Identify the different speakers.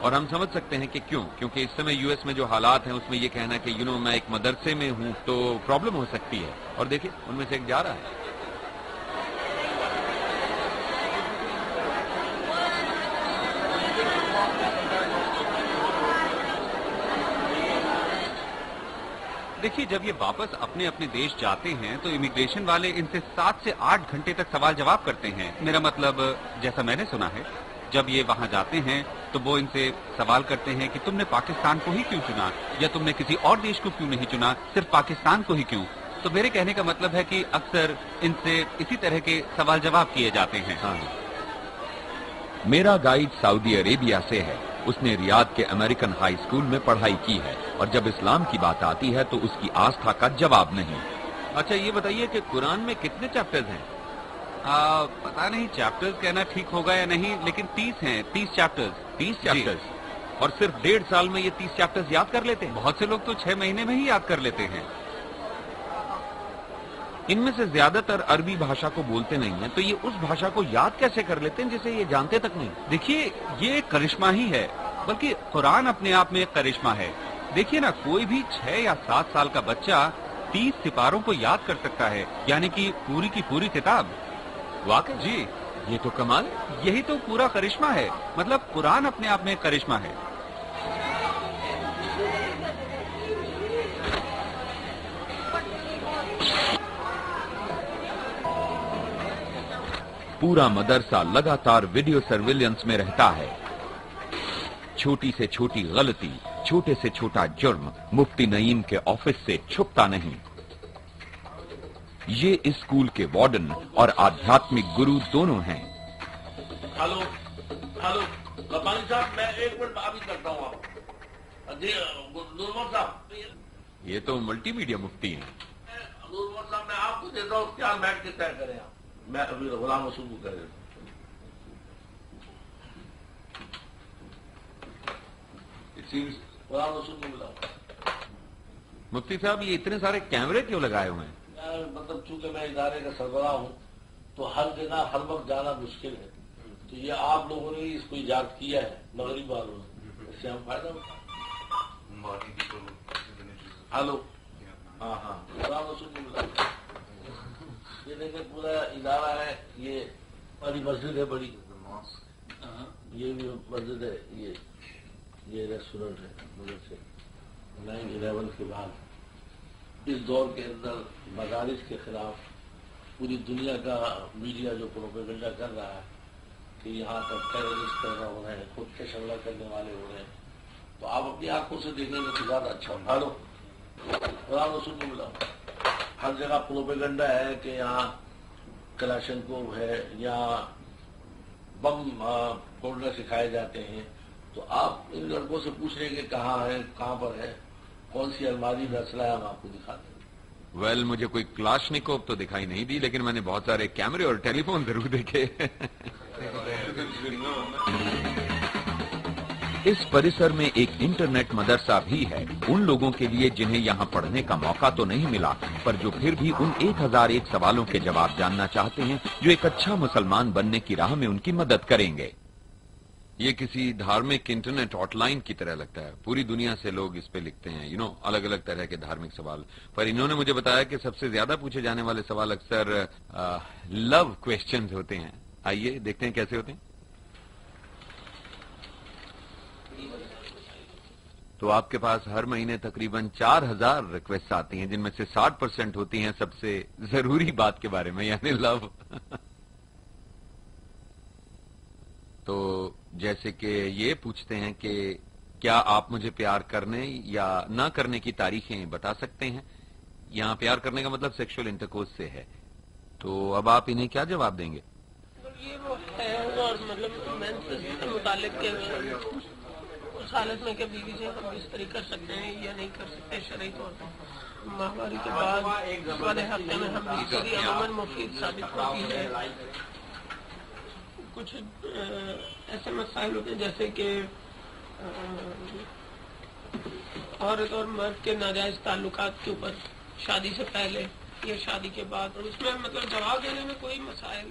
Speaker 1: اور ہم سمجھ سکتے ہیں کہ کیوں، کیونکہ اس سمے یو ایس میں جو حالات ہیں اس میں یہ کہنا کہ میں ایک مدرسے میں ہوں تو پرابلم ہو سکتی ہے، اور دیکھیں ان میں سے ایک جا رہا ہے۔
Speaker 2: دیکھیے جب یہ واپس اپنے اپنے دیش جاتے ہیں تو امیگریشن والے ان سے 7 سے 8 گھنٹے تک سوال جواب کرتے ہیں۔ میرا مطلب جیسا میں نے سنا ہے جب یہ وہاں جاتے ہیں تو وہ ان سے سوال کرتے ہیں کہ تم نے پاکستان کو ہی کیوں چنا، یا تم نے کسی اور دیش کو کیوں نہیں چنا، صرف پاکستان کو ہی کیوں۔ تو میرے کہنے کا مطلب ہے کہ اکثر ان سے اسی طرح کے سوال جواب کیے جاتے ہیں۔
Speaker 1: میرا گائیڈ سعودی عربیہ سے ہے، اس نے ریاض کے امریکن ہائی اسکول میں پڑھائی کی ہے، اور جب اسلام کی بات آتی ہے تو اس کی آستھا کا جواب نہیں۔ اچھا یہ بتائیے کہ قرآن میں کتنے چیپٹرز ہیں؟
Speaker 2: پتہ نہیں چیپٹرز کہنا ٹھیک ہوگا یا نہیں، لیکن 30 ہیں، 30 چیپٹرز۔
Speaker 1: 30 چیپٹرز؟ اور صرف 1.5 سال میں یہ 30 چیپٹرز یاد کر لیتے ہیں؟
Speaker 2: بہت سے لوگ تو 6 مہینے میں ہی یاد کر لیتے ہیں۔
Speaker 1: ان میں سے زیادہ تر عربی بھاشا کو بولتے نہیں ہیں، تو یہ اس بھاشا کو یاد کیسے کر لیتے ہیں جسے یہ جانتے تک نہیں؟
Speaker 2: دیکھیے یہ ایک کرشمہ ہی ہے، بلکہ قرآن اپنے آپ میں ایک کرشمہ ہے۔ دیکھیے نا، کوئی بھی 6 یا 7 سال کا بچہ 30 سپاروں کو یاد کر سکتا ہے، یعنی کہ پوری کی پوری کتاب۔
Speaker 1: واقعی؟
Speaker 2: جی،
Speaker 1: یہ تو کمال۔
Speaker 2: یہی تو پورا کرشمہ ہے، مطلب قرآن اپنے آپ میں ایک کرشمہ ہے۔
Speaker 1: پورا مدرسہ لگاتار ویڈیو سرویلنس میں رہتا ہے۔ چھوٹی سے چھوٹی غلطی، چھوٹے سے چھوٹا جرم مفتی نعیم کے آفس سے چھپتا نہیں۔ یہ اسکول کے وارڈن اور آدھیاتمک گرو دونوں ہیں۔
Speaker 3: ہلو ہلو ربانی صاحب، میں 1 منٹ ابھی کرتا ہوں آپ۔ جی نورمن صاحب،
Speaker 1: یہ تو ملٹی میڈیا مفتی ہیں۔
Speaker 3: نورمن صاحب میں آپ کو دیتا ہوں اختیار، بیٹھ کے طے کریں آپ۔ میں ابھی غلام رسول کو کہہ دیتا ہوں۔ غلام رسول کو ملا۔
Speaker 1: مفتی صاحب یہ اتنے سارے کیمرے کیوں لگائے ہوئے ہیں؟
Speaker 3: مطلب چونکہ میں ادارے کا سربراہ ہوں تو ہر جگہ ہر وقت جانا مشکل ہے، تو یہ آپ لوگوں نے اس کو ایجاد کیا ہے، مغرب والوں نے، اس سے ہم فائدہ اٹھائیں۔ ہلو، ہاں ہاں، غلام رسول کو ملا۔ یہ دیکھیں پورا ادارہ ہے، یہ بڑی مسجد ہے، بڑی، یہ بھی مسجد ہے، یہ ریسٹورینٹ ہے۔ مدد سے 9/11 کے بعد اس دور کے اندر مدارس کے خلاف پوری دنیا کا میڈیا جو پروپیگنڈا کر رہا ہے کہ یہاں پر ٹیررسٹ پیدا ہو رہے ہیں، خود کش حملہ کرنے والے ہو رہے ہیں، تو آپ اپنی آنکھوں سے دیکھیں گے تو زیادہ اچھا ہوگا۔ ہلو، قرآن رسول کو ملا۔ ہر جگہ پروپیگنڈا ہے کہ یہاں کلاشنکوف ہے، یہاں بم پھوڑنا سکھائے جاتے ہیں، تو آپ ان لڑکوں سے پوچھ رہے کہ کہاں ہے، کہاں پر ہے، کون سی الماری میں اسلحہ ہے، ہم آپ کو دکھاتے ہیں۔
Speaker 1: ویل مجھے کوئی کلاشنکوف تو دکھائی نہیں دی، لیکن میں نے بہت سارے کیمرے اور ٹیلی فون ضرور دیکھے۔ اس پریسر میں ایک انٹرنیٹ مدرسہ بھی ہے، ان لوگوں کے لیے جنہیں یہاں پڑھنے کا موقع تو نہیں ملا، پر جو پھر بھی ان 1001 سوالوں کے جواب جاننا چاہتے ہیں جو ایک اچھا مسلمان بننے کی راہ میں ان کی مدد کریں گے۔ یہ کسی دھارمک انٹرنیٹ ہاٹ لائن کی طرح لگتا ہے، پوری دنیا سے لوگ اس پہ لکھتے ہیں، الگ الگ طرح کے دھارمک سوال، پر انہوں نے مجھے بتایا کہ سب سے زیادہ پوچھے جانے والے سوال اکثر لو کویسچنز ہوتے ہیں۔ آئیے دیکھتے ہیں کیسے ہوتے ہیں۔ تو آپ کے پاس ہر مہینے تقریباً 4000 ریکویسٹ آتی ہیں، جن میں سے 60% ہوتی ہیں سب سے ضروری بات کے بارے میں، یعنی لو۔ تو جیسے کہ یہ پوچھتے ہیں کہ کیا آپ مجھے پیار کرنے یا نہ کرنے کی تاریخیں بتا سکتے ہیں؟ یہاں پیار کرنے کا مطلب سیکشول انٹرکورس سے ہے، تو اب آپ انہیں کیا جواب دیں گے؟
Speaker 4: یہ وہ ہے اور مطلب مینسس سے متعلق کہ اس حالت میں کہ بیوی سے ہم بستری کر سکتے ہیں یا نہیں کر سکتے شرعی طور پر۔ ماہواری کے بعد والے ہفتے میں ہم بستری عموماً مفید ثابت ہوتی ہے۔ کچھ ایسے مسائل ہوتے ہیں جیسے کہ عورت اور مرد کے ناجائز تعلقات کے اوپر، شادی سے پہلے یا شادی کے بعد، اور اس میں مطلب جواب دینے میں کوئی مسائل